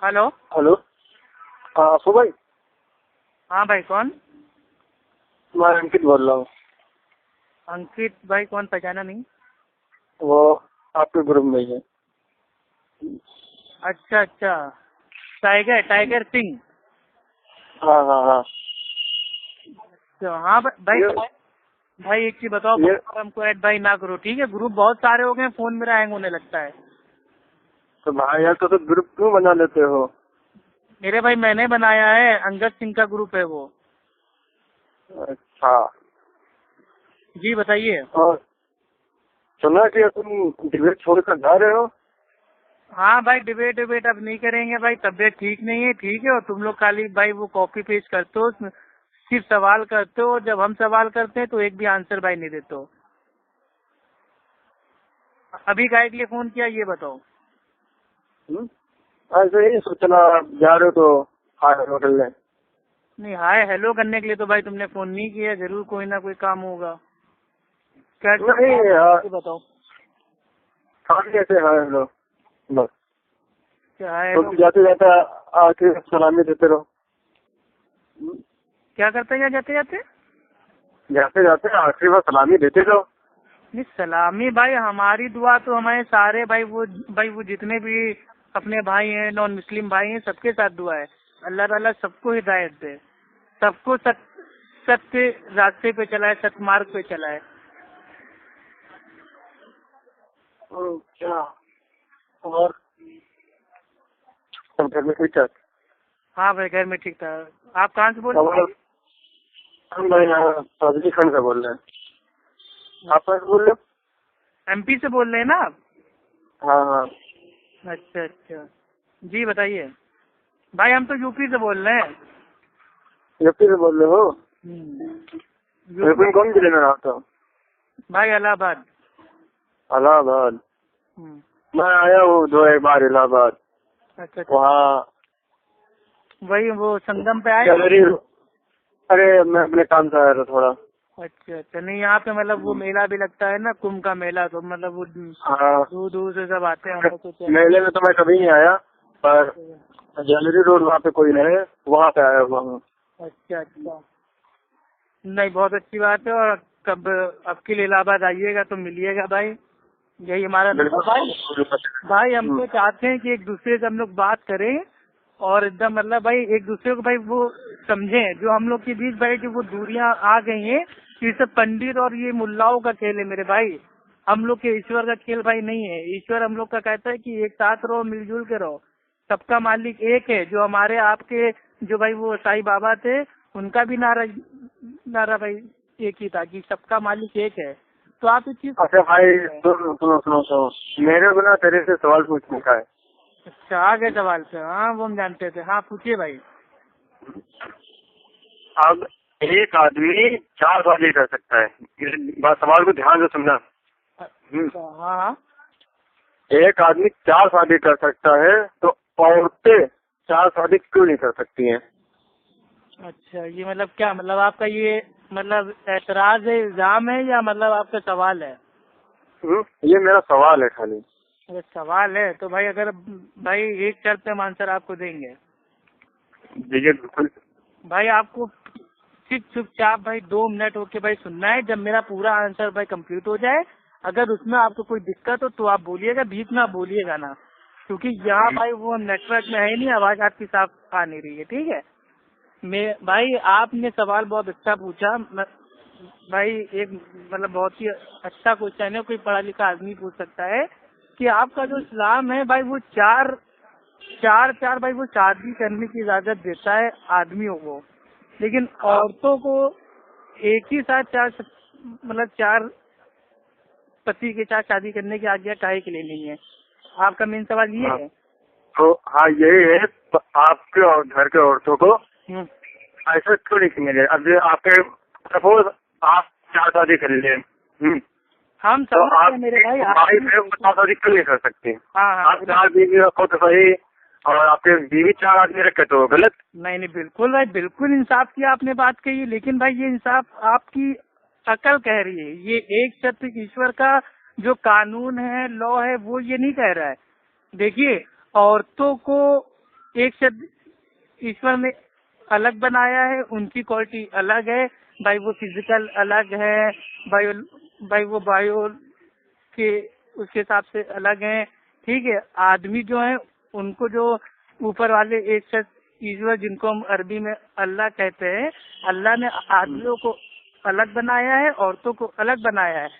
Hello. Hello. हाँ अफू भाई। हाँ भाई, कौन? मैं अंकित बोल रहा हूँ। अंकित भाई कौन, पहचाना नहीं। वो आपके ग्रुप में ही है। अच्छा अच्छा, टाइगर टाइगर सिंह। हाँ हाँ हाँ। तो हाँ भाई ये भाई, भाई एक चीज बताओ, ये बार हमको ऐड भाई ना करो, ठीक है? ग्रुप बहुत सारे हो गए, फोन मेरा हैंग होने लगता है। तो भाई यार तो ग्रुप क्यों बना लेते हो? मेरे भाई मैंने बनाया है, अंगद सिंह का ग्रुप है वो। अच्छा। जी बताइए। और सुना कि तुम डिबेट छोड़कर जा रहे हो? हाँ भाई, डिबेट डिबेट अब नहीं करेंगे भाई, तबीयत ठीक नहीं है, ठीक है? और तुम लोग खाली भाई वो कॉपी पेस्ट करते हो, सिर्फ सवाल करते हो, जब हम सवाल करते हैं तो एक भी आंसर भाई नहीं देते हो। अभी काहे के लिए फोन किया ये बताओ। हम्म? ऐसे ही सोचना जा रहे हो तो हाय होटल में। नहीं, हाय हेलो करने के लिए तो भाई तुमने फोन नहीं किया, जरूर कोई ना कोई काम होगा। क्या नहीं यार, ये बताओ। खाली ऐसे हाय हेलो बस। क्या हाय तो हेलो? जाते जाते आके सलामी देते रहो। क्या करते हैं जाते जाते? जाते जाते आखिरी बार सलामी देते रहो। नहीं सलामी भाई, हमारी दुआ तो हमारे सारे भाई वो जितने भी अपने भाई हैं, नॉन मुस्लिम भाई हैं, सबके साथ दुआ है। अल्लाह ताला सबको हिदायत दे, सबको सत्य रास्ते पे चलाए, सत्मार्ग पे चलाए। क्या और सब घर में ठीक है? हाँ भाई, घर में ठीक था। आप कहाँ से बोल रहे और हम भाई यहाँ फजली खान से बोल रहे हैं। आप कहाँ से बोल रहे हो? हैं? एमपी से बोल रहे हैं ना आप? हाँ हाँ। अच्छा अच्छा, जी बताइए। भाई हम तो यूपी से बोल रहे हैं। यूपी से बोल रहे हो? यूपी यूपी में कौन जिले में रहता हो? भाई, इलाहाबाद। इलाहाबाद। हम्म, मैं आया हूँ दो एक बार इलाहाबाद। अच्छा अच्छा। वहाँ वही वो संगम पे आए? गैलरी। अरे मैं अपने काम से आया था थोड़ा। अच्छा अच्छा, नहीं यहाँ पे मतलब वो मेला भी लगता है ना, कुंभ का मेला, तो मतलब वो हाँ। दूर दूर से सब आते हैं, हम लोग सोचे। मेले में तो मैं कभी नहीं आया, पर गैलरी रोड वहाँ पे कोई है, वहाँ पे आया हुआ हूँ। अच्छा अच्छा, नहीं बहुत अच्छी बात है। और कब अब के लिए इलाहाबाद आइएगा तो मिलिएगा भाई, यही हमारा बिल्कुल। भाई। भाई हम तो चाहते हैं कि एक दूसरे से हम लोग बात करें, और एकदम मतलब भाई एक दूसरे को भाई वो समझें, जो हम लोग के बीच भाई जो वो दूरियां आ गई हैं, ये सब पंडित और ये मुल्लाओं का खेल है मेरे भाई। हम लोग के ईश्वर का खेल भाई नहीं है। ईश्वर हम लोग का कहता है कि एक साथ रहो, मिलजुल के रहो, सबका मालिक एक है। जो हमारे आपके जो भाई वो साईं बाबा थे, उनका भी नारा नारा भाई एक ही था कि सबका मालिक एक है। तो आप इस चीज। अच्छा भाई सुनो सुनो सुनो सुनो, मेरे को ना तेरे से सवाल पूछने का है। अच्छा, आ गए सवाल पे। हाँ वो हम जानते थे। हाँ पूछिए भाई। अब एक आदमी चार शादी कर सकता है, इस बात सवाल को ध्यान से सुनना। अच्छा, हाँ हाँ। एक आदमी चार शादी कर सकता है, तो औरतें चार शादी क्यों नहीं कर सकती हैं? अच्छा, ये मतलब क्या, मतलब आपका ये मतलब एतराज है, इल्जाम है, या मतलब आपका सवाल है? ये मेरा सवाल है खाली। अगर सवाल है तो भाई, अगर भाई एक शर्त पे हम आंसर आपको देंगे। दीजिए बिल्कुल। भाई आपको सिर्फ चुपचाप भाई 2 मिनट होके भाई सुनना है, जब मेरा पूरा आंसर भाई कंप्लीट हो जाए, अगर उसमें आपको कोई दिक्कत हो तो आप बोलिएगा, बीच में आप बोलिएगा ना, क्योंकि यहाँ भाई वो हम नेटवर्क में है नहीं, आवाज आपकी साफ आ नहीं रही है, ठीक है? मैं भाई, आपने सवाल बहुत अच्छा पूछा। भाई एक मतलब बहुत ही अच्छा क्वेश्चन है, कोई पढ़ा लिखा आदमी पूछ सकता है कि आपका जो इस्लाम है भाई, वो चार चार चार भाई वो शादी करने की इजाजत देता है आदमियों को, लेकिन औरतों को एक ही साथ मतलब चार पति के साथ शादी करने की आज्ञा काहे के लिए नहीं है? आपका मेन सवाल ये हाँ, है। तो हाँ यही है, तो आपके और घर के औरतों को हम्म, ऐसा क्यों नहीं करने दे? अब ये आपके सपोज आप चार शादी कर लिए, हम तो समझ आप गए मेरे भाई। हमारी चार शादी क्यों नहीं कर सकते? हाँ हाँ, आप चार बीवी रखो तो सही, और आपके बीवी चार आदमी रखे तो गलत। नहीं नहीं, बिल्कुल भाई, बिल्कुल इंसाफ की आपने बात कही, लेकिन भाई ये इंसाफ आपकी अकल कह रही है। ये एक सत्य ईश्वर का जो कानून है, लॉ है, वो ये नहीं कह रहा है। देखिए, औरतों को एक शब्द ईश्वर ने अलग बनाया है, उनकी क्वालिटी अलग है भाई, वो फिजिकल अलग है, वो बायो के उसके हिसाब से अलग है, ठीक है। आदमी जो है उनको जो ऊपर वाले एक शख्स ईश्वर, जिनको हम अरबी में अल्लाह कहते हैं, अल्लाह ने आदमियों को अलग बनाया है, औरतों को अलग बनाया है।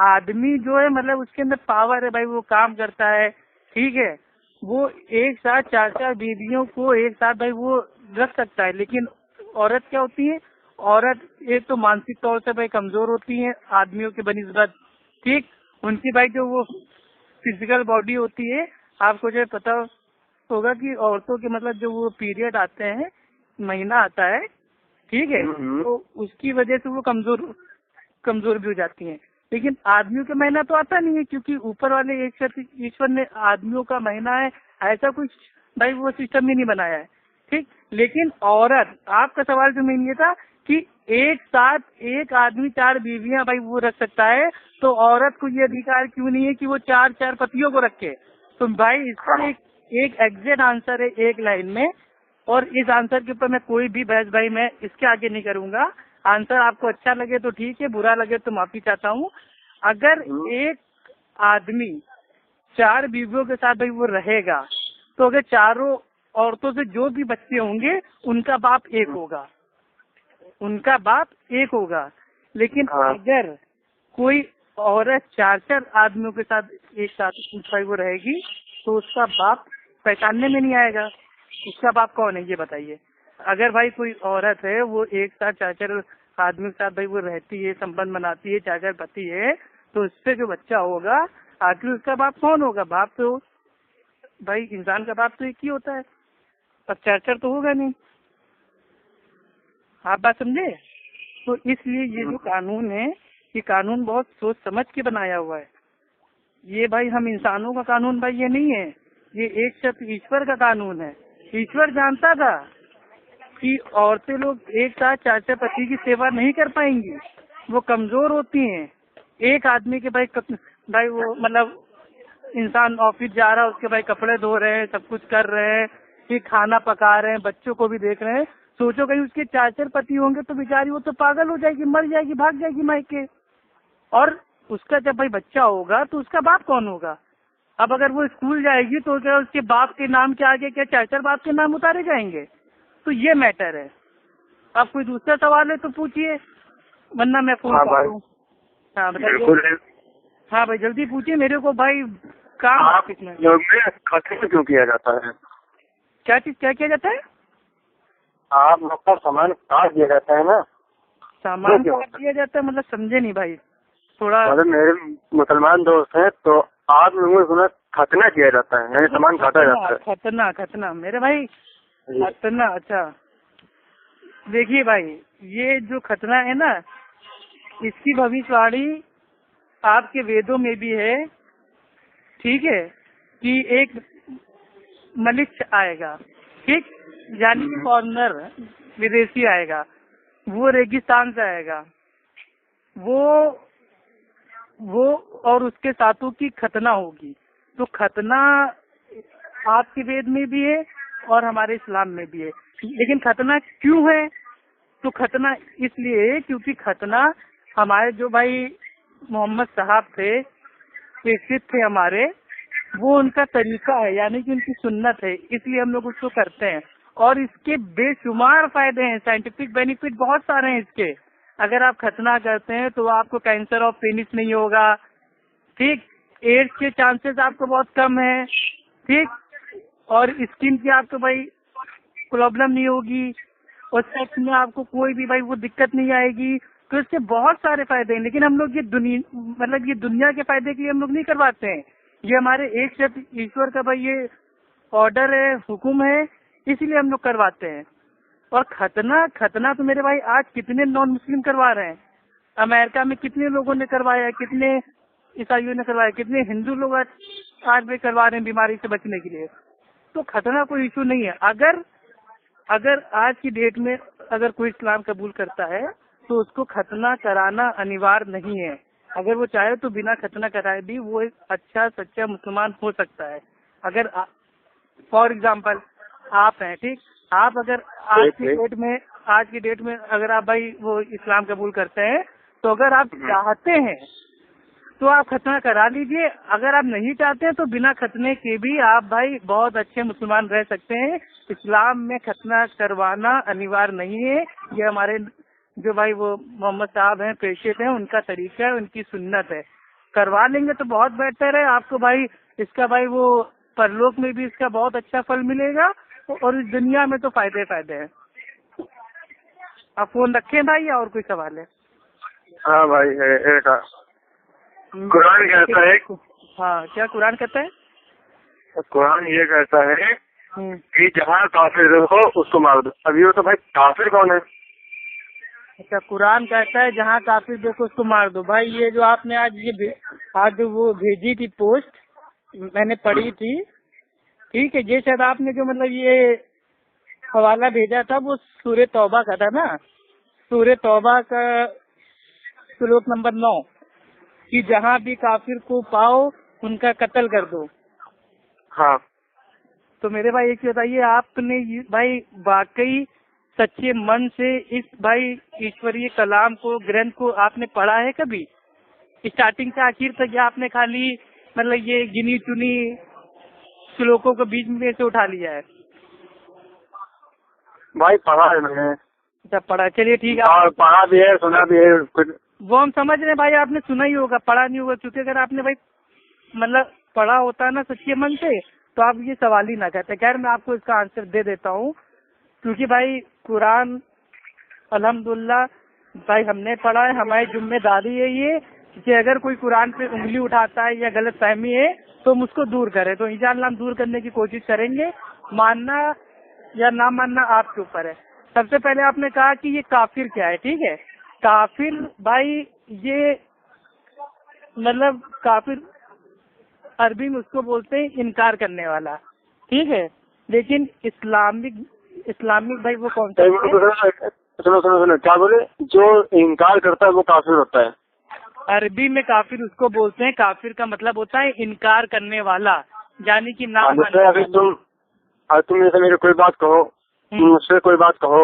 आदमी जो है मतलब उसके अंदर पावर है भाई, वो काम करता है, ठीक है। वो एक साथ चार चार बीवियों को एक साथ भाई वो रख सकता है। लेकिन औरत क्या होती है, औरत एक तो मानसिक तौर से भाई कमजोर होती है आदमियों के बनिस्बत, ठीक। उनकी भाई जो वो फिजिकल बॉडी होती है, आपको जो पता होगा कि औरतों के मतलब जो वो पीरियड आते हैं, महीना आता है, ठीक है, तो उसकी वजह से वो कमजोर भी हो जाती हैं। लेकिन आदमियों का महीना तो आता नहीं है, क्योंकि ऊपर वाले एक ईश्वर ने आदमियों का महीना है ऐसा कुछ भाई वो सिस्टम ही नहीं बनाया है, ठीक। लेकिन औरत, आपका सवाल जो मेन ये था कि एक साथ एक आदमी चार बीवियां भाई वो रख सकता है, तो औरत को ये अधिकार क्यों नहीं है कि वो चार चार पतियों को रखे। तो भाई इसका एक एग्जैक्ट आंसर है एक लाइन में, और इस आंसर के ऊपर मैं कोई भी बहस भाई मैं इसके आगे नहीं करूंगा। आंसर आपको अच्छा लगे तो ठीक है, बुरा लगे तो माफी चाहता हूँ। अगर एक आदमी चार बीवियों के साथ भाई वो रहेगा, तो अगर चारों औरतों से जो भी बच्चे होंगे उनका बाप एक होगा, उनका बाप एक होगा। लेकिन अगर कोई औरत चार चार आदमियों के साथ एक साथ भाई वो रहेगी, तो उसका बाप पहचानने में नहीं आएगा। उसका बाप कौन है ये बताइए। अगर भाई कोई औरत है वो एक साथ चार चार आदमी के साथ भाई वो रहती है, संबंध बनाती है, चार चार पति है, तो उससे जो बच्चा होगा आखिर उसका बाप कौन होगा। बाप तो भाई इंसान का बाप तो एक ही होता है, अब चार चार तो होगा नहीं। आप बात समझे। तो इसलिए ये जो कानून है, ये कानून बहुत सोच समझ के बनाया हुआ है। ये भाई हम इंसानों का कानून भाई ये नहीं है, ये एक शब्द ईश्वर का कानून है। ईश्वर जानता था कि औरतें लोग एक साथ चार चार पति की सेवा नहीं कर पाएंगी, वो कमजोर होती हैं। एक आदमी के भाई वो मतलब इंसान ऑफिस जा रहा है, उसके भाई कपड़े धो रहे हैं, सब कुछ कर रहे हैं, फिर खाना पका रहे हैं, बच्चों को भी देख रहे हैं। सोचो कहीं उसके चार चार पति होंगे तो बेचारी वो तो पागल हो जाएगी, मर जाएगी, भाग जाएगी मायके। और उसका जब भाई बच्चा होगा तो उसका बाप कौन होगा। अब अगर वो स्कूल जाएगी तो क्या उसके बाप के नाम के आगे क्या चार चार बाप के नाम उतारे जाएंगे। तो ये मैटर है। अब कोई दूसरा सवाल है तो पूछिए, वरना मैं फोन काटूं। हाँ बताइए। हाँ भाई जल्दी पूछिए, मेरे को भाई काम कितना खत्म क्यों किया जाता है। क्या चीज क्या किया जाता है। आप लोग का सामान काट दिया जाता है ना। सामान काट दिया जाता है मतलब समझे नहीं भाई थोड़ा। मतलब मेरे मुसलमान दोस्त हैं तो आप लोगों ने सुना खतना किया जाता है, यानी सामान काटा जाता है। खतना मेरे भाई खतना। अच्छा देखिए भाई, ये जो खतना है ना, इसकी भविष्यवाणी आपके वेदों में भी है, ठीक है, कि एक मनुष्य आएगा, ठीक, यानी कि फॉरेनर विदेशी आएगा, वो रेगिस्तान से आएगा, वो और उसके साथों की खतना होगी। तो खतना आपके वेद में भी है और हमारे इस्लाम में भी है। लेकिन खतना क्यों है, तो खतना इसलिए है क्योंकि खतना हमारे जो भाई मोहम्मद साहब थे, प्रेषित थे हमारे, वो उनका तरीका है, यानी कि उनकी सुन्नत है, इसलिए हम लोग उसको करते हैं। और इसके बेशुमार फायदे हैं, साइंटिफिक बेनिफिट बहुत सारे हैं इसके। अगर आप खतना करते हैं तो आपको कैंसर ऑफ पेनिस नहीं होगा, ठीक, एड्स के चांसेस आपको बहुत कम है, ठीक, और स्किन की आपको भाई प्रॉब्लम नहीं होगी, और सेक्स में आपको कोई भी भाई वो दिक्कत नहीं आएगी। तो इसके बहुत सारे फायदे हैं। लेकिन हम लोग ये दुनिया के फायदे के लिए हम लोग नहीं करवाते हैं, ये हमारे एक शब्द ईश्वर का भाई ये ऑर्डर है, हुक्म है, इसलिए हम लोग करवाते हैं। और खतना तो मेरे भाई आज कितने नॉन मुस्लिम करवा रहे हैं। अमेरिका में कितने लोगों ने करवाया, कितने ईसाइयों ने करवाया, कितने हिंदू लोग आज भी करवा रहे हैं बीमारी से बचने के लिए। तो खतना कोई इशू नहीं है। अगर आज की डेट में अगर कोई इस्लाम कबूल करता है तो उसको खतना कराना अनिवार्य नहीं है। अगर वो चाहे तो बिना खतना कराए भी वो एक अच्छा सच्चा मुसलमान हो सकता है। अगर फॉर एग्जाम्पल आप हैं, ठीक। आप अगर आज की डेट में अगर आप भाई वो इस्लाम कबूल करते हैं, तो अगर आप चाहते हैं तो आप खतना करा लीजिए। अगर आप नहीं चाहते हैं तो बिना खतने के भी आप भाई बहुत अच्छे मुसलमान रह सकते हैं। इस्लाम में खतना करवाना अनिवार्य नहीं है। ये हमारे जो भाई वो मोहम्मद साहब हैं, प्रेषित हैं, उनका तरीका है, उनकी सुन्नत है। करवा लेंगे तो बहुत बेहतर है। आपको भाई इसका भाई वो परलोक में भी इसका बहुत अच्छा फल मिलेगा और इस दुनिया में तो फायदे फायदे हैं। आप फोन रखें भाई, या और कोई सवाल है? हाँ भाई, एक कुरान कहता है। हाँ, क्या कुरान कहता है? कुरान ये कहता है कि जहाँ काफिर देखो उसको मार दो। अभी वो तो भाई काफिर कौन है? अच्छा, कुरान कहता है जहाँ काफिर देखो उसको मार दो। भाई ये जो आपने आज वो भेजी थी पोस्ट, मैंने पढ़ी थी, ठीक है। ये शायद आपने जो मतलब ये हवाला भेजा था वो सूरह तौबा का था ना, सूरह तौबा का श्लोक नंबर 9 कि जहाँ भी काफिर को पाओ उनका कत्ल कर दो। हाँ। तो मेरे भाई एक बताइए, आपने भाई वाकई सच्चे मन से इस भाई ईश्वरीय कलाम को, ग्रंथ को आपने पढ़ा है कभी स्टार्टिंग से आखिर तक, या आपने खाली मतलब ये गिनी चुनी श्लोकों को बीच में से उठा लिया है? भाई पढ़ा है मैंने। अच्छा, पढ़ा, चलिए ठीक है। और पढ़ा भी है, सुना भी है कुछ। वो हम समझ रहे हैं भाई, आपने सुना ही होगा, पढ़ा नहीं होगा। क्योंकि अगर आपने भाई मतलब पढ़ा होता ना सच्चे मन से तो आप ये सवाल ही ना करते। खैर, मैं आपको इसका आंसर दे देता हूँ। क्योंकि भाई कुरान अल्हम्दुलिल्लाह भाई हमने पढ़ा है, हमारी जिम्मेदारी है ये कि अगर कोई कुरान पे उंगली उठाता है या गलत फहमी है तो हम उसको दूर करें। तो इंशाअल्लाह हम दूर करने की कोशिश करेंगे। मानना या ना मानना आपके ऊपर है। सबसे पहले आपने कहा कि ये काफिर क्या है, ठीक है। काफिर भाई ये मतलब काफिर अरबी में उसको बोलते हैं इनकार करने वाला, ठीक है। लेकिन इस्लामिक भाई वो कौन सा है? सुनो क्या बोले? जो इनकार करता है वो काफिर होता है। अरबी में काफिर उसको बोलते हैं, काफिर का मतलब होता है इनकार करने वाला, यानी कि ना मानने वाला। अगर तुम जैसे मेरी कोई बात कहो, मुझसे कोई बात कहो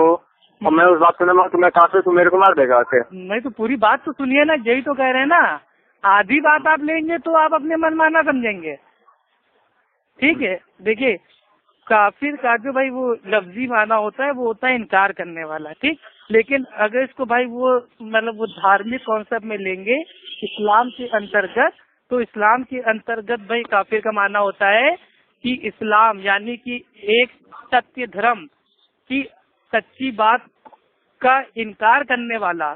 और मैं उस बात को न मान तो मैं काफिर, तुम मेरे को मार देगा आके? नहीं, तो पूरी बात तो सुनिए ना, यही तो कह रहे हैं ना। आधी बात आप लेंगे तो आप अपने मन माना समझेंगे, ठीक है। देखिए, काफिर का जो भाई वो लफ्जी माना होता है वो होता है इनकार करने वाला, ठीक। लेकिन अगर इसको भाई वो मतलब वो धार्मिक कॉन्सेप्ट में लेंगे इस्लाम के अंतर्गत, तो इस्लाम के अंतर्गत भाई काफिर का माना होता है कि इस्लाम यानी कि एक सत्य धर्म की सच्ची बात का इनकार करने वाला,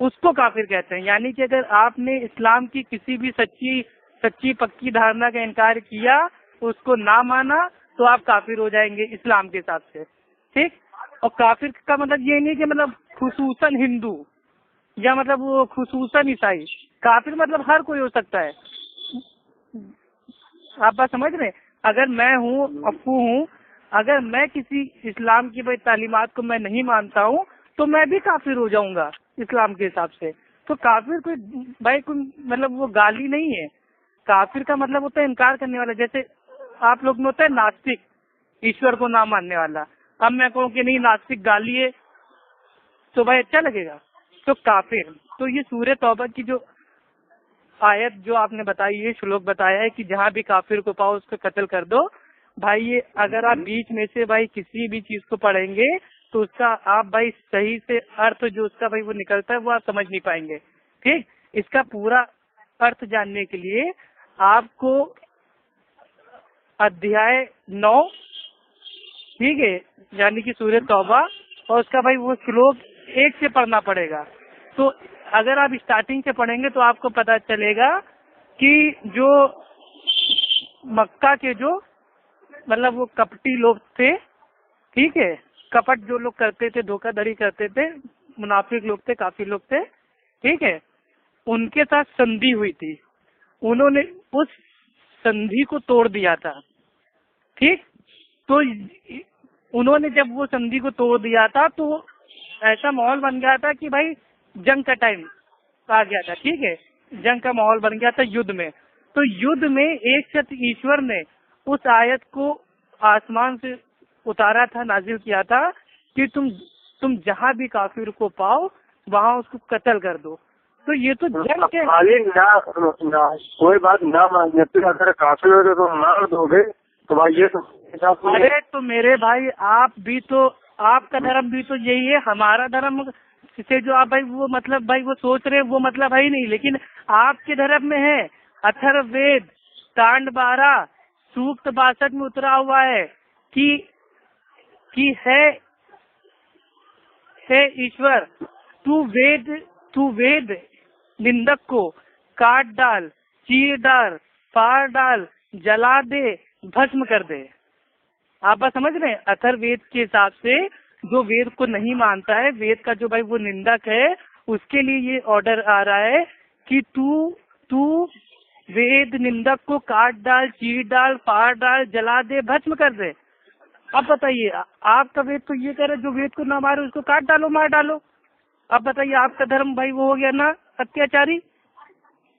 उसको काफिर कहते हैं। यानी कि अगर आपने इस्लाम की किसी भी सच्ची पक्की धारणा का इनकार किया, उसको ना माना, तो आप काफिर हो जाएंगे इस्लाम के हिसाब से, ठीक। और काफिर का मतलब ये नहीं कि मतलब खुसूसन हिंदू या मतलब वो खुसूसन ईसाई। काफिर मतलब हर कोई हो सकता है। आप बात समझ रहे हैं? अगर मैं हूँ, अप्पू हूँ, अगर मैं किसी इस्लाम की भाई तालीमात को मैं नहीं मानता हूँ तो मैं भी काफिर हो जाऊंगा इस्लाम के हिसाब से। तो काफिर कोई भाई कोई मतलब वो गाली नहीं है। काफिर का मतलब होता है इनकार करने वाला। जैसे आप लोग में होता है नास्तिक, ईश्वर को ना मानने वाला। अब मैं कहूँ कि नहीं नास्तिक गाली है तो भाई अच्छा लगेगा? तो काफिर, तो ये सूरह तौबा की जो आयत जो आपने बताई, ये श्लोक बताया है कि जहाँ भी काफिर को पाओ उसको कत्ल कर दो। भाई ये अगर आप बीच में से भाई किसी भी चीज को पढ़ेंगे तो उसका आप भाई सही से अर्थ जो उसका भाई वो निकलता है वो आप समझ नहीं पाएंगे, ठीक। इसका पूरा अर्थ जानने के लिए आपको अध्याय 9, ठीक है, यानी कि सूरह तौबा, और उसका भाई वो श्लोक 1 से पढ़ना पड़ेगा। तो अगर आप स्टार्टिंग से पढ़ेंगे तो आपको पता चलेगा कि जो मक्का के जो मतलब वो कपटी लोग थे, ठीक है, कपट जो लोग करते थे, धोखाधड़ी करते थे, मुनाफिक लोग थे, काफी लोग थे, ठीक है, उनके साथ संधि हुई थी। उन्होंने उस संधि को तोड़ दिया था, ठीक। तो उन्होंने जब वो संधि को तोड़ दिया था तो ऐसा माहौल बन गया था कि भाई जंग का टाइम आ गया था, ठीक है, जंग का माहौल बन गया था युद्ध में। तो युद्ध में एक शत ईश्वर ने उस आयत को आसमान से उतारा था, नाजिल किया था कि तुम जहाँ भी काफिर को पाओ वहाँ उसको कत्ल कर दो। तो ये तो जंग के खाली ना कोई बात ना मानने पे अगर काफिर हो तो मार दोगे तो भाई ये तो। अरे तो मेरे भाई आप भी तो, आपका धर्म भी तो यही है, हमारा धर्म से जो आप भाई वो मतलब भाई वो सोच रहे हैं वो मतलब है ही नहीं, लेकिन आपके धर्म में है अथर्ववेद कांड 12 सूक्त 62 में उतरा हुआ है कि है ईश्वर, तू वेद निंदक को काट डाल, चीर डाल, फाड़ डाल, जला दे, भस्म कर दे। आप बात समझ रहे हैं? अथर्ववेद के हिसाब से जो वेद को नहीं मानता है, वेद का जो भाई वो निंदक है, उसके लिए ये ऑर्डर आ रहा है कि तू वेद निंदक को काट डाल, चीर डाल, फाड़ डाल, जला दे, भस्म कर दे। अब बताइए, आपका वेद तो ये कह रहा है जो वेद को ना मारे उसको काट डालो, मार डालो। अब बताइए आपका धर्म भाई वो हो गया ना अत्याचारी।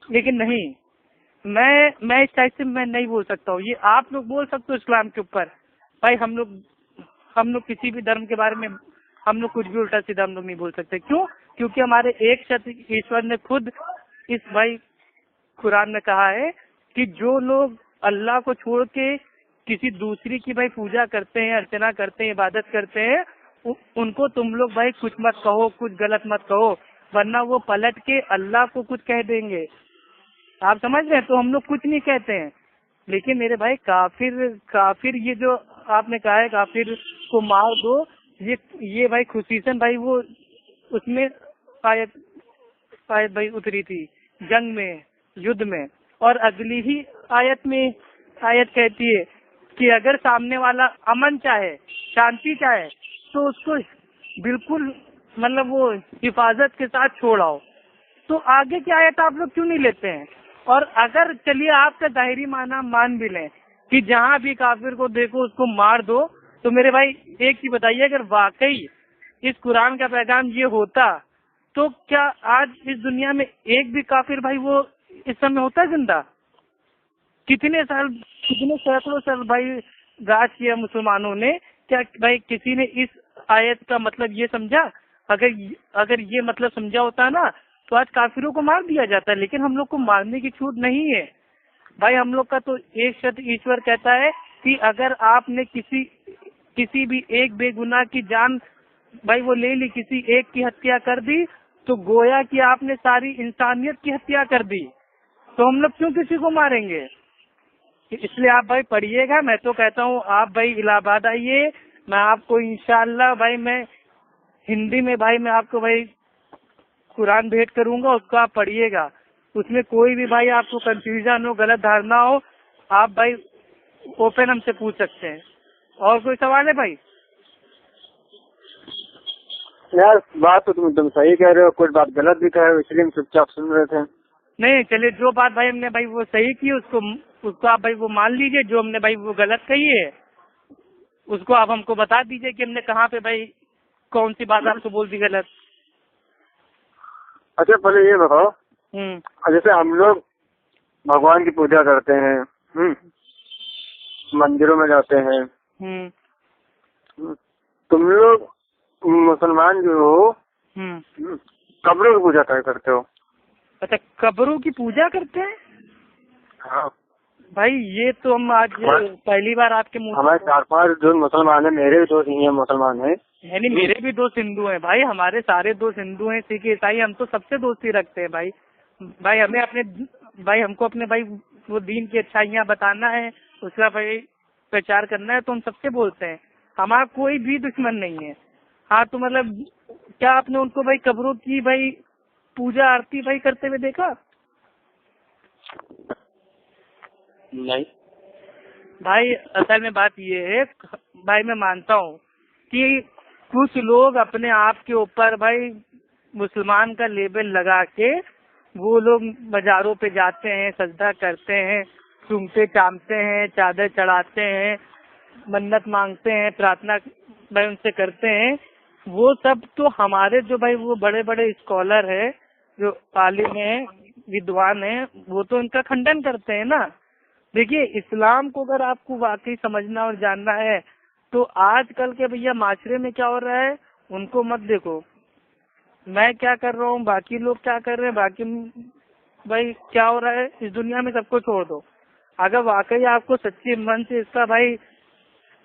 लेकिन नहीं, मैं इस टाइप से मैं नहीं बोल सकता हूँ। ये आप लोग बोल सकते हो इस्लाम के ऊपर, भाई हम लोग किसी भी धर्म के बारे में हम लोग कुछ भी उल्टा सीधा हम लोग नहीं बोल सकते। क्यों? क्योंकि हमारे एक शब्द ईश्वर ने खुद इस भाई कुरान में कहा है कि जो लोग अल्लाह को छोड़ के किसी दूसरी की भाई पूजा करते हैं, अर्चना करते हैं, इबादत करते हैं, उनको तुम लोग भाई कुछ मत कहो, कुछ गलत मत कहो, वरना वो पलट के अल्लाह को कुछ कह देंगे। आप समझ रहे हैं? तो हम लोग कुछ नहीं कहते हैं। लेकिन मेरे भाई काफिर ये जो आपने कहा है काफिर को मार दो, ये भाई खुसीसन भाई वो उसमें आयत भाई उतरी थी जंग में, युद्ध में। और अगली ही आयत कहती है कि अगर सामने वाला अमन चाहे, शांति चाहे, तो उसको बिल्कुल मतलब वो हिफाजत के साथ छोड़ाओ। तो आगे की आयत आप लोग क्यों नहीं लेते हैं? और अगर चलिए आपका जाहिरी माना मान भी लें कि जहाँ भी काफिर को देखो उसको मार दो, तो मेरे भाई एक चीज बताइए, अगर वाकई इस कुरान का पैगाम ये होता तो क्या आज इस दुनिया में एक भी काफिर भाई वो इस समय होता जिंदा? कितने सैकड़ों साल भाई राज किया मुसलमानों ने, क्या भाई किसी ने इस आयत का मतलब ये समझा? अगर ये मतलब समझा होता ना तो आज काफिरों को मार दिया जाता है। लेकिन हम लोग को मारने की छूट नहीं है भाई। हम लोग का तो एक शब्द ईश्वर कहता है कि अगर आपने किसी भी एक बेगुनाह की जान भाई वो ले ली, किसी एक की हत्या कर दी, तो गोया कि आपने सारी इंसानियत की हत्या कर दी। तो हम लोग क्यों किसी को मारेंगे? इसलिए आप भाई पढ़िएगा। मैं तो कहता हूँ आप भाई इलाहाबाद आइए, मैं आपको इंशाअल्लाह भाई मैं हिंदी में भाई मैं आपको भाई कुरान भेंट करूंगा, उसको आप पढ़िएगा। उसमें कोई भी भाई आपको कंफ्यूजन हो, गलत धारणा हो, आप भाई ओपन हमसे पूछ सकते हैं। और कोई सवाल है भाई? यार बात तो तुम एकदम सही कह रहे हो, कुछ बात गलत भी कह रहे हो, इसलिए हम चुपचाप सुन रहे थे। नहीं चलिए, जो बात भाई हमने भाई वो सही की उसको आप भाई वो मान लीजिए। जो हमने भाई वो गलत कही है उसको आप हमको बता दीजिए कि हमने कहाँ पे भाई कौन सी बात आपको बोल दी गलत। अच्छा पहले ये बताओ, जैसे हम लोग भगवान की पूजा करते हैं, मंदिरों में जाते हैं, तुम लोग मुसलमान जो हो कब्रों की पूजा करते हो? अच्छा, कब्रों की पूजा करते हैं? हाँ भाई ये तो हम आज पहली बार आपके मुंह। हमारे 4-5 जो मुसलमान है, मेरे भी दोस्त ही मुसलमान है, यानी मेरे भी दोस्त हिंदू हैं भाई। हमारे सारे दोस्त हिंदू हैं, सिख ईसाई, हम तो सबसे दोस्ती रखते हैं भाई। भाई हमें हमको अपने भाई वो दीन की अच्छाइयाँ बताना है, उसका भाई प्रचार करना है, तो हम सबसे बोलते हैं। हमारा कोई भी दुश्मन नहीं है। हाँ तो मतलब क्या आपने उनको भाई कब्रों की भाई पूजा आरती भाई करते हुए देखा? नहीं भाई असल में बात ये है भाई, मैं मानता हूँ कि कुछ लोग अपने आप के ऊपर भाई मुसलमान का लेबल लगा के वो लोग बाजारों पे जाते हैं, सजदा करते हैं, चूमते चामते हैं, चादर चढ़ाते हैं, मन्नत मांगते हैं, प्रार्थना भाई उनसे करते हैं। वो सब तो हमारे जो भाई वो बड़े बड़े स्कॉलर है, जो आलिम है, विद्वान है, वो तो उनका खंडन करते हैं ना। देखिए इस्लाम को अगर आपको वाकई समझना और जानना है तो आजकल के भैया माशरे में क्या हो रहा है उनको मत देखो, मैं क्या कर रहा हूँ, बाकी लोग क्या कर रहे हैं, बाकी भाई क्या हो रहा है इस दुनिया में, सबको छोड़ दो। अगर वाकई आपको सच्चे मन से इसका भाई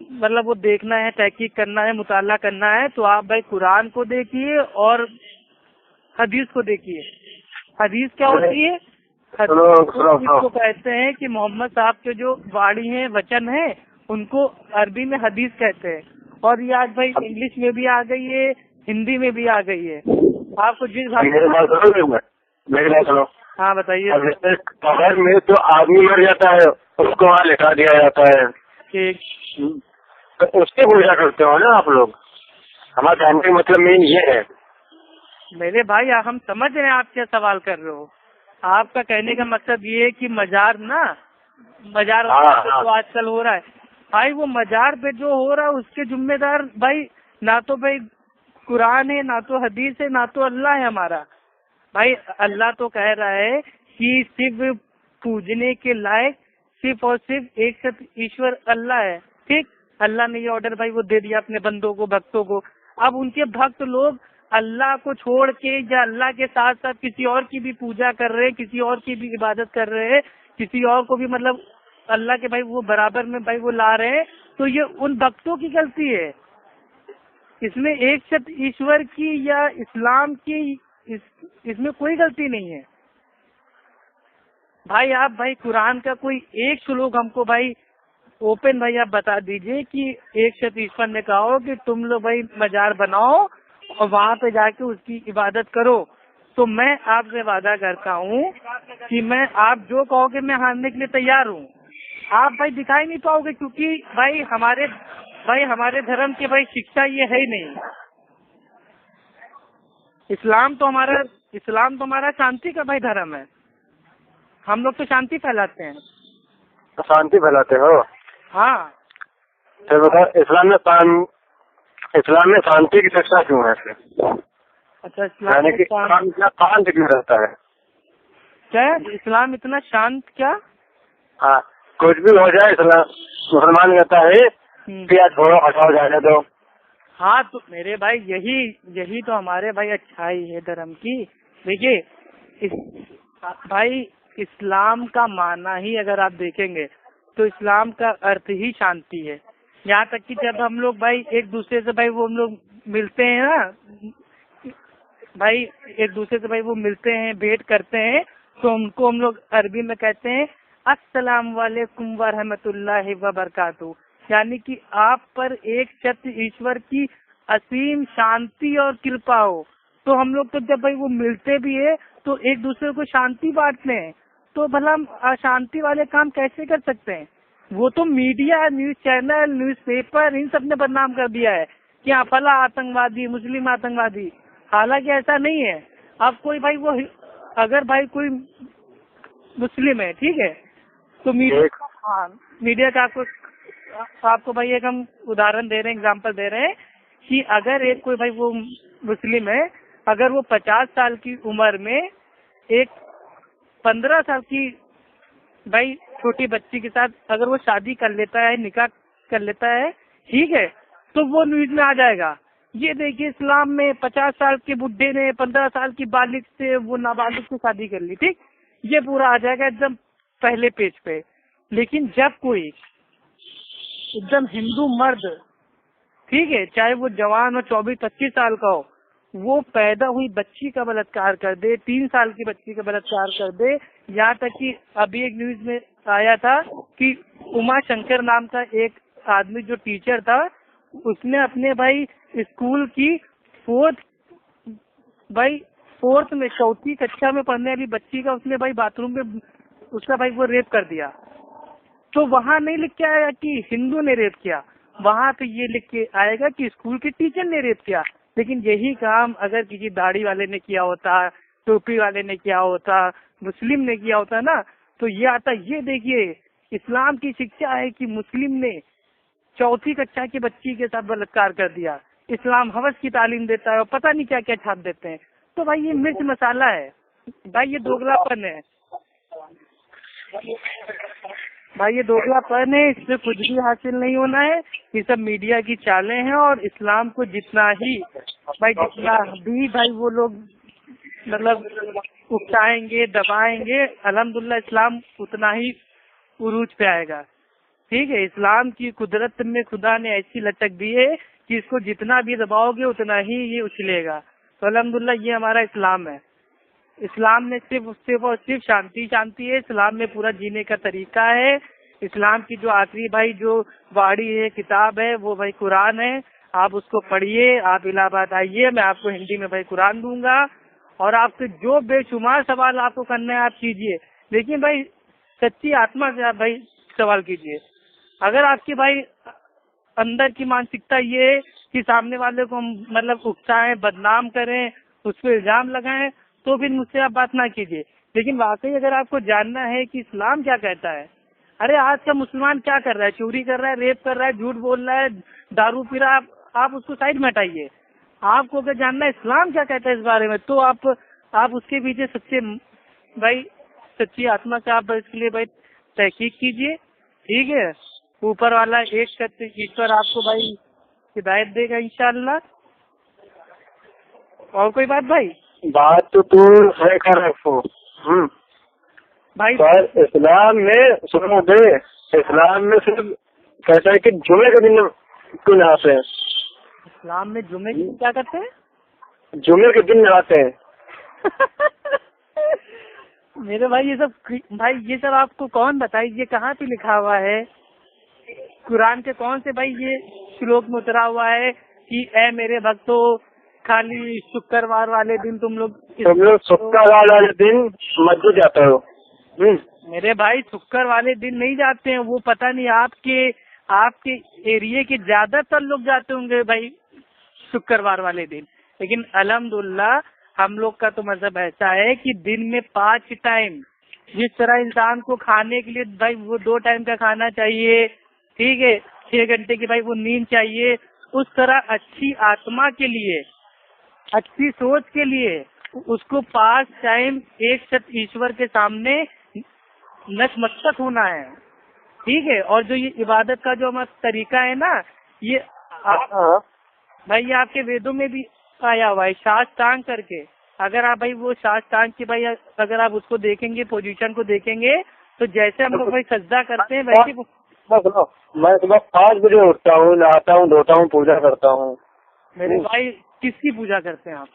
मतलब वो देखना है, तहकीक करना है, मुताला करना है, तो आप भाई कुरान को देखिए और हदीस को देखिए। हदीस क्या होती है? इसको कहते हैं कि मोहम्मद साहब के जो वाणी है, वचन है, उनको अरबी में हदीस कहते हैं। और ये आज भाई इंग्लिश में भी आ गई है, हिंदी में भी आ गई है। आपको जिस भाषा, मेरी बात सुनो। हाँ बताइए। कबर में तो आदमी मर जाता है, उसको वहाँ लिखा दिया जाता है, ठीक, तो उसकी पूजा करते हो ना आप लोग। हमारा कहने का मतलब मेन ये है। मेरे भाई हम समझ रहे हैं आप क्या सवाल कर रहे हो। आपका कहने का मकसद ये है कि मजार तो आजकल हो रहा है भाई, वो मजार पे जो हो रहा है उसके जिम्मेदार भाई ना तो भाई कुरान है, ना तो हदीस है, ना तो अल्लाह है हमारा। भाई अल्लाह तो कह रहा है कि सिर्फ पूजने के लायक सिर्फ और सिर्फ एक सत ईश्वर अल्लाह है। ठीक, अल्लाह ने ये ऑर्डर भाई वो दे दिया अपने बंदों को, भक्तों को। अब उनके भक्त लोग अल्लाह को छोड़ के या अल्लाह के साथ साथ किसी और की भी पूजा कर रहे हैं, किसी और की भी इबादत कर रहे हैं, किसी और को भी मतलब अल्लाह के भाई वो बराबर में भाई वो ला रहे हैं, तो ये उन भक्तों की गलती है। इसमें एक सत ईश्वर की या इस्लाम की इसमें कोई गलती नहीं है भाई। आप भाई कुरान का कोई एक श्लोक हमको भाई ओपन भाई आप बता दीजिए कि एक सत ईश्वर ने कहा हो कि तुम लोग भाई मजार बनाओ और वहाँ पे जाके उसकी इबादत करो, तो मैं आपसे वादा करता हूँ कि मैं आप जो कहोगे मैं मानने के लिए तैयार हूँ। आप भाई दिखाई नहीं पाओगे क्योंकि भाई हमारे धर्म की भाई शिक्षा ये है ही नहीं। इस्लाम तो हमारा शांति का भाई धर्म है। हम लोग तो शांति फैलाते हैं। तो शांति फैलाते हो? हाँ। तो बताओ इस्लाम में शांति की शिक्षा क्यों है फिर? अच्छा, इस्लाम इतना शांत क्यों रहता है? क्या इस्लाम इतना शांत क्या? हाँ, कुछ भी हो जाए इस्लाम मुसलमान कहता है कि आज छोड़ो, हटाओ, जाने दो। हाँ, तो मेरे भाई यही तो हमारे भाई अच्छाई है धर्म की। देखिए भाई इस्लाम का माना ही अगर आप देखेंगे तो इस्लाम का अर्थ ही शांति है। यहाँ तक कि जब हम लोग भाई एक दूसरे से भाई वो हम लोग मिलते हैं ना भाई, एक दूसरे से भाई वो मिलते हैं, भेंट करते हैं, तो उनको हम लोग अरबी में कहते हैं अस्सलाम वालेकुम व रहमतुल्लाहि व बरकातहू, यानी कि आप पर एक सत्य ईश्वर की असीम शांति और कृपा हो। तो हम लोग तो जब भाई वो मिलते भी है तो एक दूसरे को शांति बांटते हैं, तो भला हम अशांति वाले काम कैसे कर सकते हैं? वो तो मीडिया, न्यूज चैनल, न्यूज़पेपर इन सब ने बदनाम कर दिया है कि हाँ फला आतंकवादी, मुस्लिम आतंकवादी। हालांकि ऐसा नहीं है। अब कोई भाई वो अगर भाई कोई मुस्लिम है, ठीक है, तो मीडिया का आपको भाई एक हम उदाहरण दे रहे हैं, एग्जांपल दे रहे हैं कि अगर एक कोई भाई वो मुस्लिम है, अगर वो 50 साल की उम्र में एक 15 साल की भाई छोटी बच्ची के साथ अगर वो शादी कर लेता है, निकाह कर लेता है, ठीक है, तो वो न्यूज में आ जाएगा। ये देखिए इस्लाम में 50 साल के बुढ़े ने 15 साल की बालिग से वो नाबालिग से शादी कर ली, ठीक, ये पूरा आ जाएगा एकदम पहले पेज पे। लेकिन जब कोई एकदम हिंदू मर्द, ठीक है, चाहे वो जवान हो 24-25 साल का हो, वो पैदा हुई बच्ची का बलात्कार कर दे, 3 साल की बच्ची का बलात्कार कर दे, यहाँ तक कि अभी एक न्यूज में आया था कि उमा शंकर नाम का एक आदमी जो टीचर था, उसने अपने भाई स्कूल की फोर्थ में 4वीं कक्षा में पढ़ने वाली बच्ची का उसने भाई बाथरूम में उसका भाई वो रेप कर दिया। तो वहाँ नहीं लिख के आएगा कि हिंदू ने रेप किया, वहाँ पे ये लिख के आएगा कि स्कूल के टीचर ने रेप किया। लेकिन यही काम अगर किसी दाढ़ी वाले ने किया होता, टोपी वाले ने किया होता, मुस्लिम ने किया होता ना, तो ये आता, ये देखिए इस्लाम की शिक्षा है कि मुस्लिम ने 4वीं कक्षा की बच्ची के साथ बलात्कार कर दिया। इस्लाम हवस की तालीम देता है और पता नहीं क्या क्या छाप देते हैं। तो भाई ये मिर्च मसाला है भाई, ये दोगलापन है। भाई ये दोगलापन है, इससे कुछ भी हासिल नहीं होना है। ये सब मीडिया की चालें हैं, और इस्लाम को जितना भी भाई वो लोग मतलब उकसाएंगे, दबाएंगे, अल्हम्दुलिल्लाह इस्लाम उतना ही उरूज पे आएगा। ठीक है, इस्लाम की कुदरत में खुदा ने ऐसी लचक दी है कि इसको जितना भी दबाओगे उतना ही ये उछलेगा। तो अल्हम्दुलिल्लाह ये हमारा इस्लाम है। इस्लाम में सिर्फ और सिर्फ शांति है। इस्लाम में पूरा जीने का तरीका है। इस्लाम की जो आखिरी भाई जो वाड़ी है, किताब है, वो भाई कुरान है। आप उसको पढ़िए, आप इलाहाबाद आइए, मैं आपको हिंदी में भाई कुरान दूंगा, और आपसे जो बेशुमार सवाल आपको करना है आप कीजिए, लेकिन भाई सच्ची आत्मा से आप भाई सवाल कीजिए। अगर आपकी भाई अंदर की मानसिकता ये है कि सामने वाले को हम मतलब उकसाएं, बदनाम करें, उस पर इल्जाम लगाएं, तो फिर मुझसे आप बात ना कीजिए। लेकिन वाकई अगर आपको जानना है कि इस्लाम क्या कहता है, अरे आज का मुसलमान क्या कर रहा है, चोरी कर रहा है, रेप कर रहा है, झूठ बोल रहा है, दारू पी रहा है, आप उसको साइड में हटाइए। आपको अगर जानना है इस्लाम क्या कहता है इस बारे में, तो आप उसके पीछे सच्ची आत्मा से आप इसके लिए भाई तहकीक कीजिए। ठीक है, ऊपर वाला एक सत्य ईश्वर आपको भाई हिदायत देगा इंशाअल्लाह। और कोई बात भाई? बात तो तू है कर रखो भाई पर इस्लाम में सुनो दे, इस्लाम में सिर्फ कहता है कि जुमे के दिन क्यों नहाते हैं। इस्लाम में जुमे के दिन क्या करते हैं? जुमे के दिन नहाते हैं। मेरे भाई ये सब आपको कौन बताए? ये कहाँ पे लिखा हुआ है? कुरान के कौन से भाई ये श्लोक में उतरा हुआ है कि ए मेरे भक्तों, खाली शुक्रवार वाले दिन तुम लोग शुक्रवार वाले दिन मस्जिद जाते हो? मेरे भाई शुक्र वाले दिन नहीं जाते हैं, वो पता नहीं आपके एरिया के ज्यादातर लोग जाते होंगे भाई शुक्रवार वाले दिन। लेकिन अल्हम्दुलिल्लाह हम लोग का तो मजहब ऐसा है कि दिन में 5 टाइम, जिस तरह इंसान को खाने के लिए भाई वो 2 टाइम का खाना चाहिए, ठीक है, 6 घंटे की भाई वो नींद चाहिए, उस तरह अच्छी आत्मा के लिए, अच्छी सोच के लिए उसको 5 टाइम एक साथ ईश्वर के सामने नतमस्तक होना है। ठीक है, और जो ये इबादत का जो हमारा तरीका है ना, ये भाई ये आपके वेदों में भी आया हुआ है, साष्टांग करके। अगर आप भाई वो साष्टांग की भाई अगर आप उसको देखेंगे, पोजीशन को देखेंगे, तो जैसे हम लोग भाई सजदा करते हैं वैसे मैं सुबह 5 बजे उठता हूँ, नहाता हूँ, धोता हूँ, पूजा करता हूँ। मेरे भाई किसकी पूजा करते हैं आप?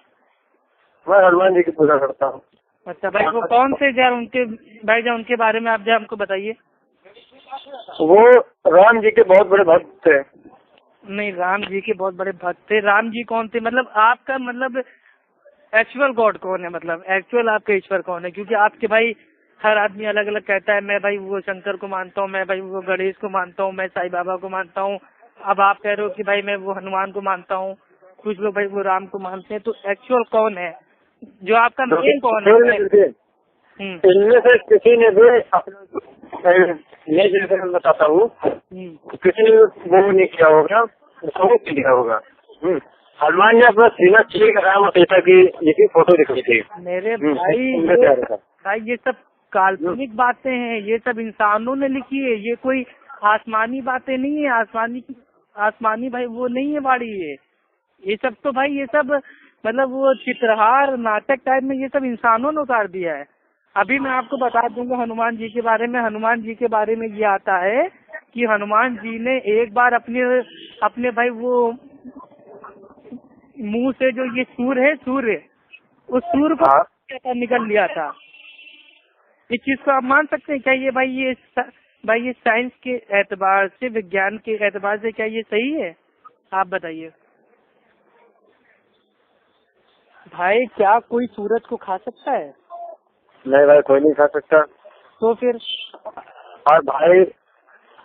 मैं हनुमान जी की पूजा करता हूँ। अच्छा भाई, वो कौन से उनके बारे में आप जरा हमको बताइए। वो राम जी के बहुत बड़े भक्त थे। नहीं, राम जी के बहुत बड़े भक्त थे। राम जी कौन थे? मतलब आपका मतलब एक्चुअल गॉड कौन है? मतलब एक्चुअल आपका ईश्वर कौन है? क्योंकि आपके भाई हर आदमी अलग अलग कहता है, मैं भाई वो शंकर को मानता हूँ, मैं भाई वो गणेश को मानता हूँ, मैं साईं बाबा को मानता हूँ। अब आप कह रहे हो कि भाई मैं वो हनुमान को मानता हूँ, कुछ लोग भाई वो राम को मानते हैं। तो एक्चुअल कौन है, जो आपका मेन कौन है? इनमें से किसी ने भी जैसे मैं बताता हूँ, किसी ने वो नहीं किया होगा, सबूत किया होगा। हनुमान ने अपना सीना चीर राम और सीता की ये फोटो दिखाई थी। मेरे भाई ये सब काल्पनिक बातें हैं, ये सब इंसानों ने लिखी है, ये कोई आसमानी बातें नहीं है। आसमानी भाई वो नहीं है वाड़ी है। ये सब तो भाई ये सब मतलब वो चित्रहार नाटक टाइप में ये सब इंसानों ने उतार दिया है। अभी मैं आपको बता दूंगा हनुमान जी के बारे में। हनुमान जी के बारे में ये आता है कि हनुमान जी ने एक बार अपने भाई वो मुंह से जो ये सूर्य उस सूर्य को निकल लिया था। इस चीज को आप मान सकते हैं क्या? ये भाई ये साइंस के एतबार से, विज्ञान के एतबार से क्या ये सही है? आप बताइए भाई, क्या कोई सूरज को खा सकता है? नहीं भाई, कोई नहीं खा सकता। तो फिर और भाई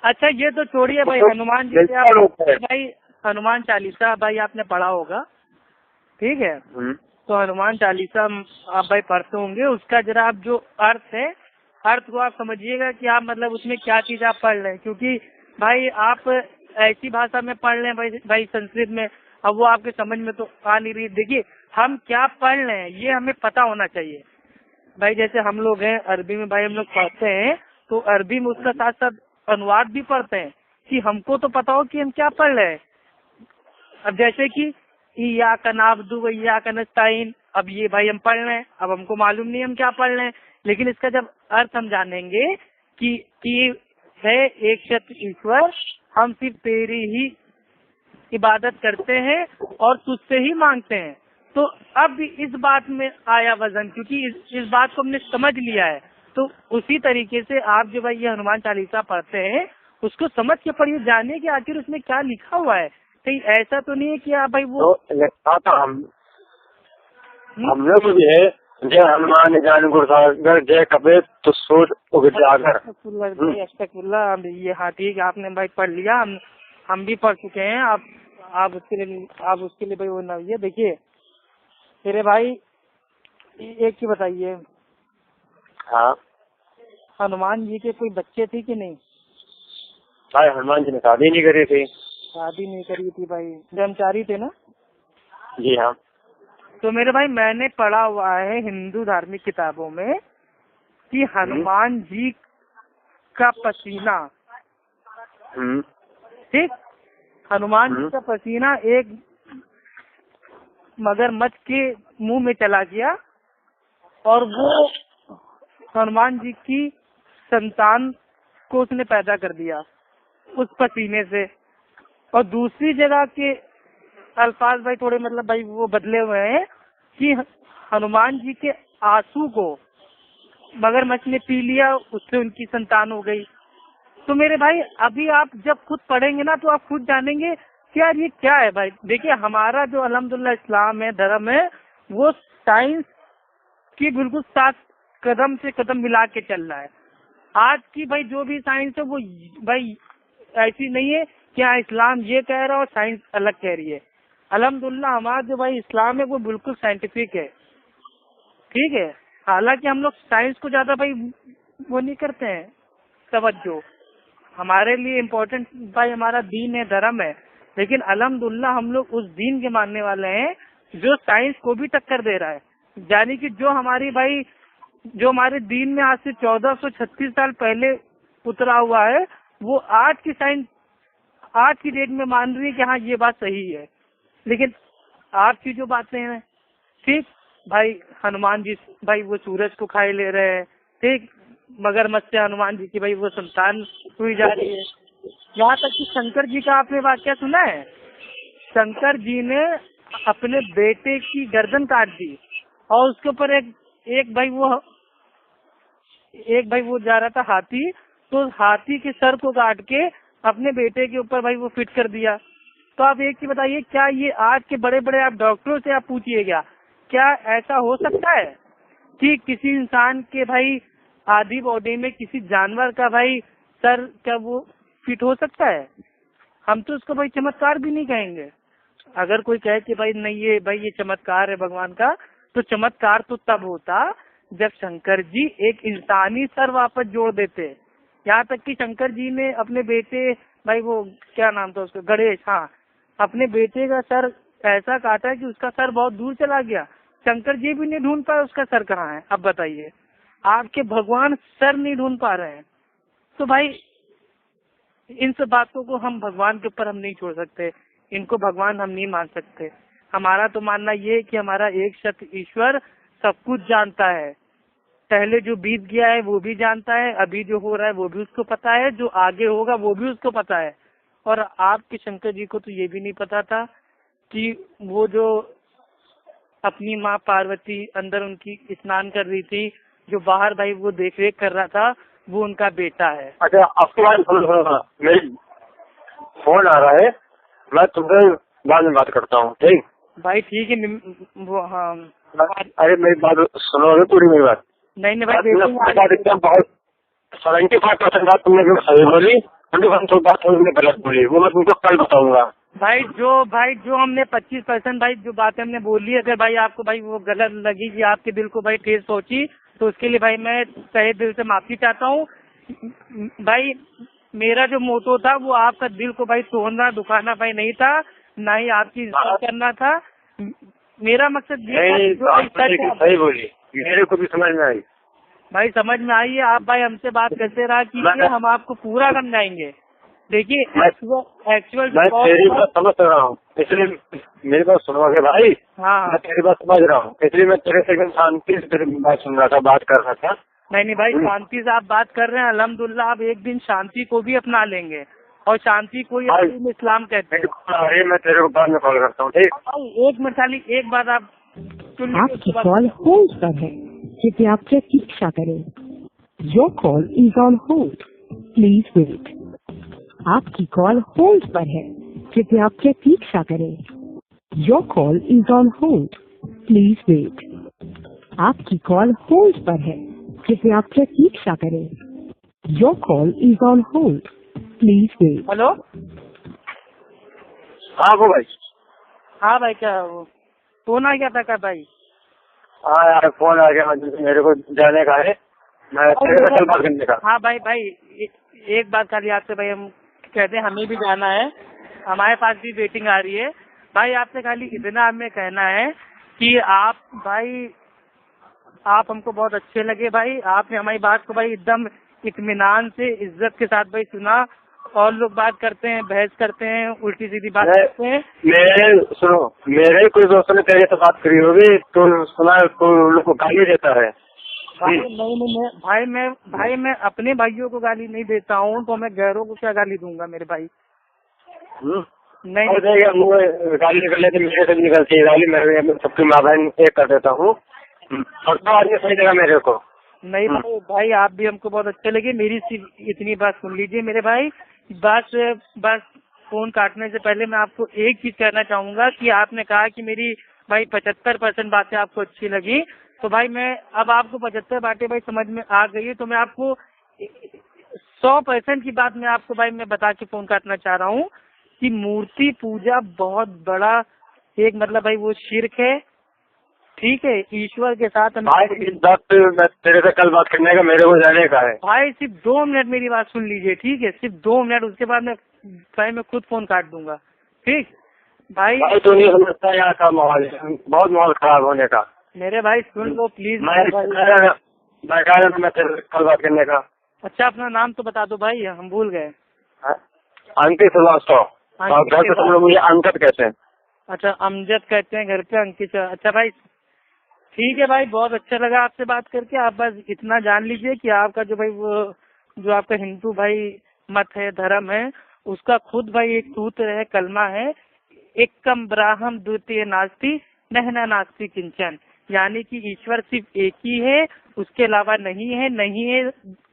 अच्छा ये तो छोड़िए भाई, हनुमान जी से भाई हनुमान चालीसा भाई आपने पढ़ा होगा, ठीक है? तो हनुमान चालीसा आप भाई पढ़ते होंगे, उसका जरा आप जो अर्थ को आप समझिएगा कि आप मतलब उसमें क्या चीज आप पढ़ रहे हैं। क्योंकि भाई आप ऐसी भाषा में पढ़ रहे हैं भाई संस्कृत में, अब वो आपके समझ में तो आ नहीं रही। देखिए हम क्या पढ़ रहे हैं ये हमें पता होना चाहिए भाई। जैसे हम लोग हैं अरबी में भाई हम लोग पढ़ते हैं, तो अरबी में उसका साथ साथ अनुवाद भी पढ़ते हैं कि हमको तो पता हो कि हम क्या पढ़ रहे हैं। अब जैसे कि इय्याका नअब्दु व इय्याका नस्ताईन, अब ये भाई हम पढ़ रहे हैं, अब हमको मालूम नहीं हम क्या पढ़ रहे हैं, लेकिन इसका जब अर्थ हम जानेंगे कि है एक शत ईश्वर, हम सिर्फ तेरी ही इबादत करते हैं और तुझसे ही मांगते हैं, तो अब इस बात में आया वजन, क्योंकि इस बात को हमने समझ लिया है। तो उसी तरीके से आप जो भाई ये हनुमान चालीसा पढ़ते हैं उसको समझ के पढ़िए, जानिए कि आखिर उसमें क्या लिखा हुआ है। कहीं ऐसा तो नहीं है कि आप भाई वो तो लिखा था हम लोग भी है, जय हनुमान ज्ञान गुण सागर, जय कबीर तो सोच उजागर। अस्तगफिरुल्लाह। ये हाँ ठीक है, आपने भाई पढ़ लिया, हम भी पढ़ चुके हैं। आप उसके लिए भाई वो ना, ये देखिए मेरे भाई एक चीज बताइए, हाँ हनुमान जी के कोई बच्चे थे कि नहीं? भाई हनुमान जी ने शादी नहीं करी थी। शादी नहीं करी थी भाई, ब्रह्मचारी थे ना? जी हाँ। तो मेरे भाई मैंने पढ़ा हुआ है हिंदू धार्मिक किताबों में कि हनुमान जी का पसीना, ठीक, हनुमान जी का पसीना एक मगरमच्छ के मुंह में चला गया और वो हनुमान जी की संतान को उसने पैदा कर दिया उस पसीने से। और दूसरी जगह के अल्फाज भाई थोड़े मतलब भाई वो बदले हुए हैं कि हनुमान जी के आंसू को मगरमच्छ ने पी लिया, उससे उनकी संतान हो गई। तो मेरे भाई अभी आप जब खुद पढ़ेंगे ना तो आप खुद जानेंगे कि यार ये क्या है भाई। देखिए हमारा जो अल्हम्दुलिल्लाह इस्लाम है, धर्म है, वो साइंस की बिल्कुल साथ कदम से कदम मिला के चल रहा है। आज की भाई जो भी साइंस है वो भाई ऐसी नहीं है कि हाँ इस्लाम ये कह रहा है और साइंस अलग कह रही है। अल्हम्दुलिल्लाह हमारा जो भाई इस्लाम है वो बिल्कुल साइंटिफिक है, ठीक है। हालांकि हम लोग साइंस को ज्यादा भाई वो नहीं करते हैं तवज्जो, हमारे लिए इम्पोर्टेंट भाई हमारा दीन है, धर्म है, लेकिन अल्हम्दुलिल्लाह हम लोग उस दीन के मानने वाले हैं जो साइंस को भी टक्कर दे रहा है। यानी कि जो हमारे दीन में आज से 1436 साल पहले उतरा हुआ है वो आज की साइंस आज की डेट में मान रही है कि हाँ ये बात सही है। लेकिन आपकी जो बातें हैं, ठीक भाई, हनुमान जी भाई वो सूरज को खाए ले रहे हैं, ठीक, मगरमच्छ से हनुमान जी की भाई वो संतान हुई जा रही है। यहाँ तक कि शंकर जी का आपने वाक्य सुना है, शंकर जी ने अपने बेटे की गर्दन काट दी और उसके ऊपर एक भाई वो जा रहा था हाथी, तो हाथी के सर को काट के अपने बेटे के ऊपर भाई वो फिट कर दिया। तो आप एक चीज बताइए, क्या ये आज के बड़े बड़े आप डॉक्टरों से आप पूछिएगा क्या ऐसा हो सकता है कि किसी इंसान के भाई आधी बॉडी में किसी जानवर का भाई सर क्या वो फिट हो सकता है? हम तो उसको भाई चमत्कार भी नहीं कहेंगे। अगर कोई कहे कि भाई नहीं ये चमत्कार है भगवान का, तो चमत्कार तो तब होता जब शंकर जी एक इंसानी सर वापस जोड़ देते। यहाँ तक कि शंकर जी ने अपने बेटे भाई वो क्या नाम था उसका, गणेश, हाँ, अपने बेटे का सर ऐसा काटा कि उसका सर बहुत दूर चला गया, शंकर जी भी नहीं ढूंढ पाए उसका सर कहाँ है। अब बताइए, आपके भगवान सर नहीं ढूंढ पा रहे हैं। तो भाई इन सब बातों को हम भगवान के ऊपर हम नहीं छोड़ सकते, इनको भगवान हम नहीं मान सकते। हमारा तो मानना ये है कि हमारा एक शत ईश्वर सब कुछ जानता है, पहले जो बीत गया है वो भी जानता है, अभी जो हो रहा है वो भी उसको पता है, जो आगे होगा वो भी उसको पता है। और आपके शंकर जी को तो ये भी नहीं पता था कि वो जो अपनी माँ पार्वती अंदर उनकी स्नान कर रही थी, जो बाहर भाई वो देख रेख कर रहा था, वो उनका बेटा है। अच्छा आपके बाद मेरी फोन आ रहा है, मैं तुमसे बाद में बात करता हूँ, ठीक भाई? ठीक है वो, हाँ। अरे मेरी बात सुनोगे पूरी मेरी बात? नहीं भाई, बहुत 75% बात तुमने सही बोली, 20% बात तुमने गलत बोली, वो मैं तुमको कल बताऊंगा। भाई जो हमने 25% भाई जो बातें हमने बोली, अगर भाई आपको भाई वो गलत लगी कि आपके दिल को भाई ठेस पहुंची, तो उसके लिए भाई मैं तहे दिल से माफी चाहता हूँ। भाई मेरा जो मोटो था वो आपका दिल को भाई तोड़ना दुखाना भाई नहीं था, ना ही आपकी इज्जत करना था। मेरा मकसद ये सही बोली, मेरे को भी समझ में आई। भाई समझ में आई है, आप भाई हमसे बात करते रहा कीजिए, हम आपको पूरा समझाएंगे। देखिए एक्चुअल मैं तेरी बात समझ रहा हूँ, इसलिए मेरी बात सुनोगे भाई। हाँ मैं तेरी बात समझ रहा हूँ, इसलिए मैं तेरे से एकदम शांति से तेरी बात सुन रहा था, बात कर रहा था। नहीं भाई, शांति से आप बात कर रहे हैं, अल्हम्दुलिल्लाह आप एक दिन शांति को भी अपना लेंगे, और शांति को ही अपने इस्लाम कहते हैं। अरे मैं तेरे को बाद में कॉल करता हूँ, ठीक। भाई एक मिनट खाली एक बात आप सुन लीजिए। आपकी कॉल होल्ड पर है, कृपया प्रतीक्षा करें। Your call is on hold, please wait. आपकी कॉल होल्ड पर है, कृपया प्रतीक्षा करें। Your call is on hold, please wait. आपकी कॉल होल्ड पर है, कृपया प्रतीक्षा करें। Your call is on hold, please wait. Hello, हाँ वो भाई। हाँ भाई, क्या फोन आ गया था क्या भाई? हाँ यार फोन आ गया, मेरे को जाने का है, मैं तेरे से कल बात करने का। हाँ भाई एक बात खाली आपसे भाई, हम कहते हैं हमें भी जाना है, हमारे पास भी वेटिंग आ रही है भाई। आपसे खाली इतना हमें कहना है कि आप हमको बहुत अच्छे लगे भाई। आपने हमारी बात को भाई एकदम इत्मीनान से इज्जत के साथ भाई सुना। और लोग बात करते हैं, बहस करते हैं, उल्टी सीधी बात करते हैं। मेरे कोई दोस्तों ने तेरे से बात करी होगी तो सुना, तो लोग को गाली देता है। भाई मैं अपने भाइयों को गाली नहीं देता हूँ, तो मैं गैरों को क्या गाली दूंगा मेरे भाई? नहीं गाली निकल लेते, मेरे से भी निकलती है गाली, मैं सबकी माँ बहन एक कर देता हूँ, और तो आदमी सही देगा मेरे को। नहीं भाई आप भी हमको बहुत अच्छे लगे। मेरी सिर्फ इतनी बात सुन लीजिए मेरे भाई। बस फोन काटने से पहले मैं आपको एक चीज कहना चाहूंगा कि आपने कहा कि मेरी भाई 75% बातें आपको अच्छी लगी, तो भाई मैं अब आपको 75 बातें भाई समझ में आ गई है, तो मैं आपको 100% की बात मैं आपको भाई मैं बता के फोन काटना चाह रहा हूँ कि मूर्ति पूजा बहुत बड़ा एक मतलब भाई वो शिर्क है, ठीक है। ईश्वर के साथ भाई इस बात पे मैं तेरे से कल बात करने का, मेरे को जाने का है भाई। सिर्फ 2 मिनट मेरी बात सुन लीजिए, ठीक है? सिर्फ 2 मिनट, उसके बाद मैं खुद फोन काट दूंगा, ठीक भाई? तो नहीं समझता यहाँ का माहौल, बहुत माहौल खराब होने का। मेरे भाई सुन लो प्लीज। मैं कह रहा मैं तेरे से कल बात करने का। अच्छा अपना नाम तो बता दो भाई, हम भूल गए। अंकित श्रीवास्तव, घर पे सब लोग मुझे अंकित कहते हैं। अच्छा अमजद कहते हैं घर पे, अंकित। अच्छा भाई ठीक है भाई, बहुत अच्छा लगा आपसे बात करके। आप बस इतना जान लीजिए कि आपका जो भाई वो जो आपका हिंदू भाई मत है, धर्म है, उसका खुद भाई एक सूत्र है, कलमा है, एकम ब्राह्म द्वितीय नास्ति नहना नास्ति किंचन, यानी कि ईश्वर सिर्फ एक ही है, उसके अलावा नहीं है,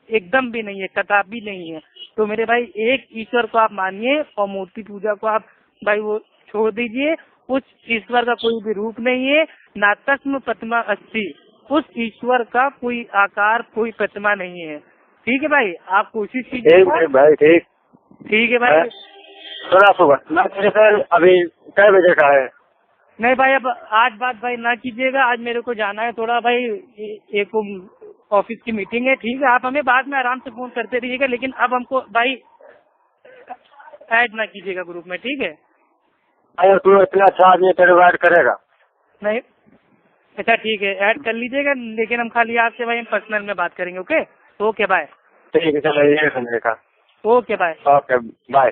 एकदम भी नहीं है, कदापि नहीं है। तो मेरे भाई एक ईश्वर को आप मानिए और मूर्ति पूजा को आप भाई वो छोड़ दीजिए। उस ईश्वर का कोई भी रूप नहीं है, ना तस्म प्रतिमा अस्ति, उस ईश्वर का कोई आकार, कोई प्रतिमा नहीं है, ठीक है भाई? आप कोशिश कीजिए भाई। ठीक है भाई। सुना सुबह मैं तेरे से अभी कै बजे का है? नहीं भाई अब आज बात भाई ना कीजिएगा, आज मेरे को जाना है थोड़ा भाई, एक ऑफिस की मीटिंग है, ठीक है? आप हमें बाद में आराम से फोन करते रहिएगा, लेकिन अब हमको भाई ऐड ना कीजिएगा ग्रुप में, ठीक है? अरे तू इतना अच्छा आदमी, तेरे को ऐड करेगा? नहीं अच्छा ठीक है, ऐड कर लीजिएगा, लेकिन हम खाली आपसे भाई पर्सनल में बात करेंगे। Okay bye. ठीक है चलो, ये समझेगा। Okay bye. Okay bye.